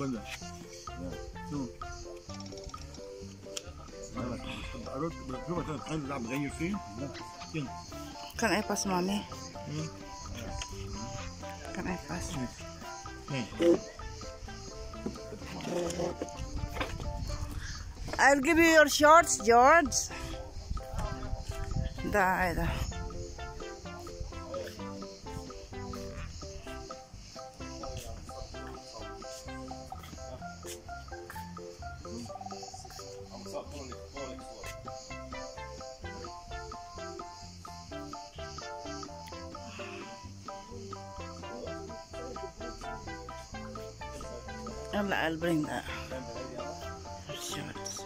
Banda. No. Kan I pass, mommy? Kan I pass? I'll give you your shorts, George. Da. I'll bring that. Shorts.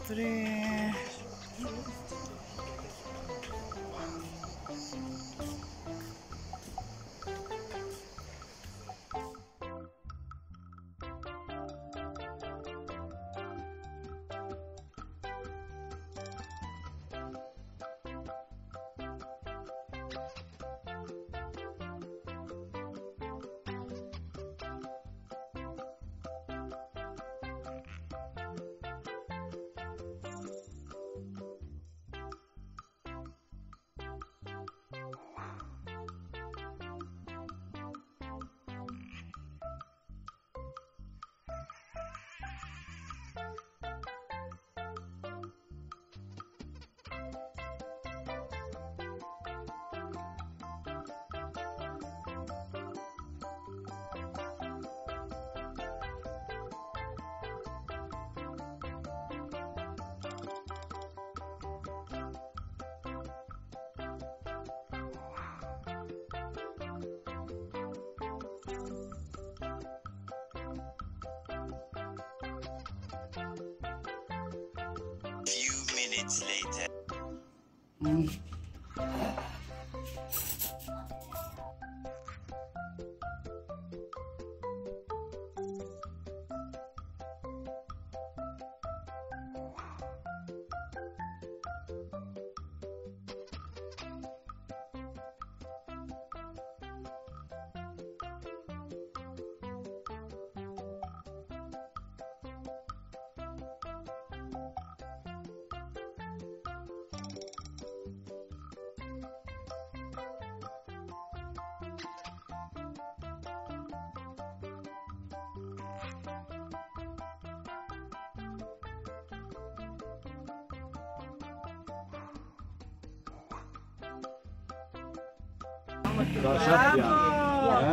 3. Few minutes later.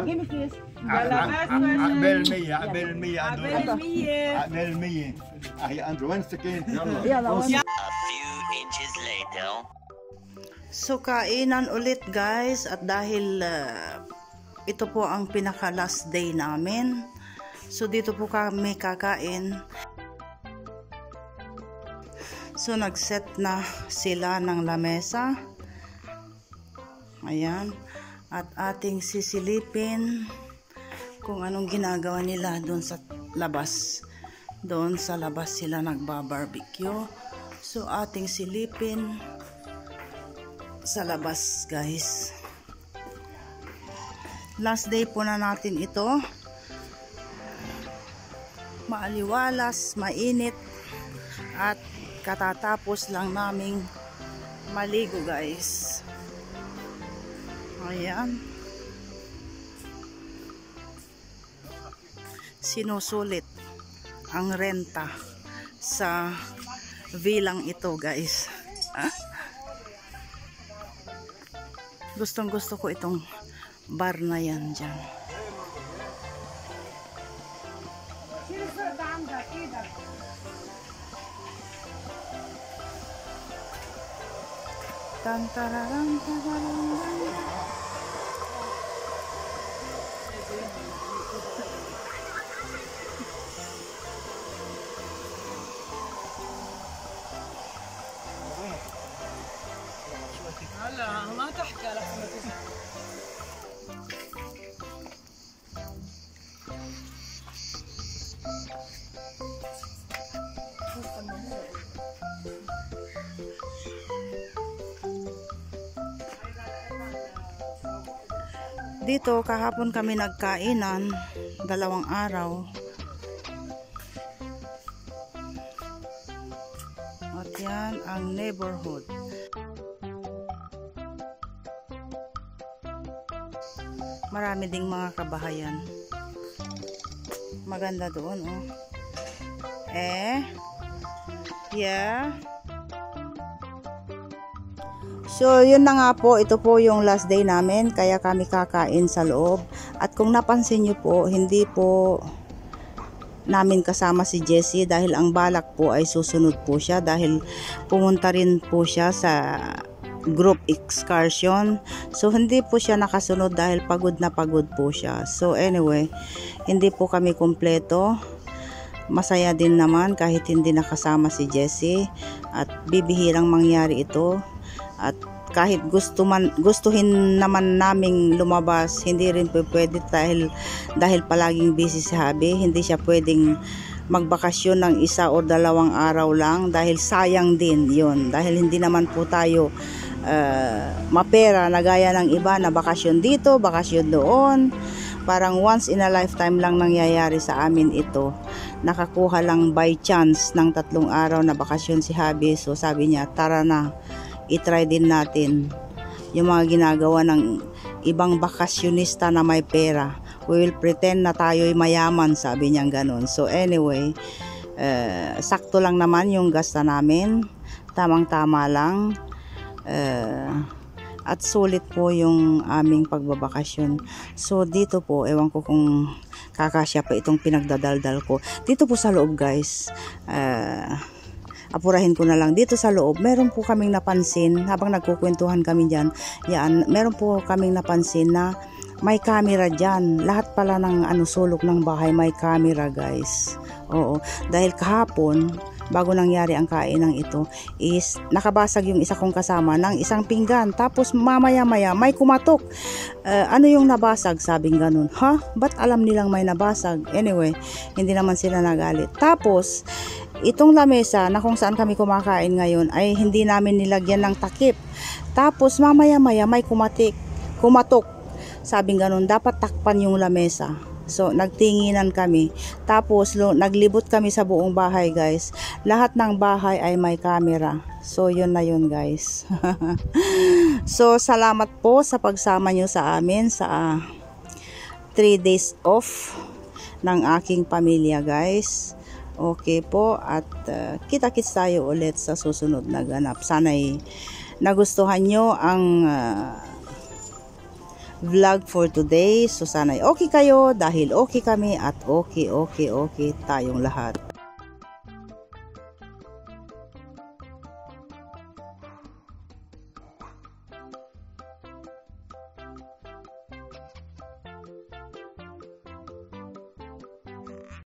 Give me kiss. عقبال 100 عقبال 100 عقبال 100 هي اندرو وين السكين يلا A few inches later. So kainan ulit guys, at dahil ito po ang pinaka last day namin. So dito po kami kakain. So nag-set na sila ng lamesa. Ayan. At ating sisilipin kung anong ginagawa nila doon sa labas. Doon sa labas sila nagba-barbecue. So ating silipin sa labas guys. Last day po na natin ito. Maaliwalas, mainit, at katatapos lang naming maligo guys. Ayan. Sinusulit ang renta sa vilang ito guys. Gustong gusto ko itong bar na yan dyan. Tantararang tararang. Dito, kahapon kami nagkainan, 2 araw. At yan ang neighborhood. Marami ding mga kabahayan. Maganda doon, oh. Yeah. So, yun na nga po. Ito po yung last day namin. Kaya kami kakain sa loob. At kung napansin nyo po, hindi po namin kasama si Jessie dahil ang balak po ay susunod po siya dahil pumunta rin po siya sa group excursion. So, hindi po siya nakasunod dahil pagod na pagod po siya. So, anyway, hindi po kami kumpleto. Masaya din naman kahit hindi nakasama si Jessie at bibihirang mangyari ito. At kahit gustuhin naman naming lumabas, hindi rin po pwede dahil palaging busy si Habi. Hindi siya pwedeng magbakasyon ng 1 o 2 araw lang dahil sayang din yun. Dahil hindi naman po tayo mapera na gaya ng iba na bakasyon dito, bakasyon doon. Parang once in a lifetime lang nangyayari sa amin ito. Nakakuha lang by chance ng 3 araw na bakasyon si Habi. So sabi niya, tara na, i-try din natin yung mga ginagawa ng ibang bakasyonista na may pera. We will pretend na tayo'y mayaman, sabi niya ganun. So anyway, sakto lang naman yung gasta namin. Tamang-tama lang. At sulit po yung aming pagbabakasyon. So dito po, ewan ko kung kakasya pa itong pinagdadaldal ko. Dito po sa loob, guys, apurahin ko na lang. Dito sa loob, meron po kaming napansin, habang nagkukwentuhan kami dyan, meron po kaming napansin na may camera dyan. Lahat pala ng sulok ng bahay may camera, guys. Oo, dahil kahapon, bago nangyari ang kainang ito, is nakabasag yung isa kong kasama ng isang pinggan. Tapos mamaya-maya may kumatok. Ano yung nabasag? Sabing ganun. Ha? Ba't alam nilang may nabasag? Anyway, hindi naman sila nagalit. Tapos, itong lamesa na kung saan kami kumakain ngayon ay hindi namin nilagyan ng takip. Tapos mamaya-maya may kumatok. Sabing ganun, dapat takpan yung lamesa. So, nagtinginan kami. Tapos, naglibot kami sa buong bahay, guys. Lahat ng bahay ay may camera. So, yun na yun, guys. So, salamat po sa pagsama nyo sa amin sa 3 days off ng aking pamilya, guys. Okay po. At kita-kits tayo ulit sa susunod na ganap. Sana'y nagustuhan nyo ang vlog for today. So sana'y okay kayo dahil okay kami at okay tayong lahat.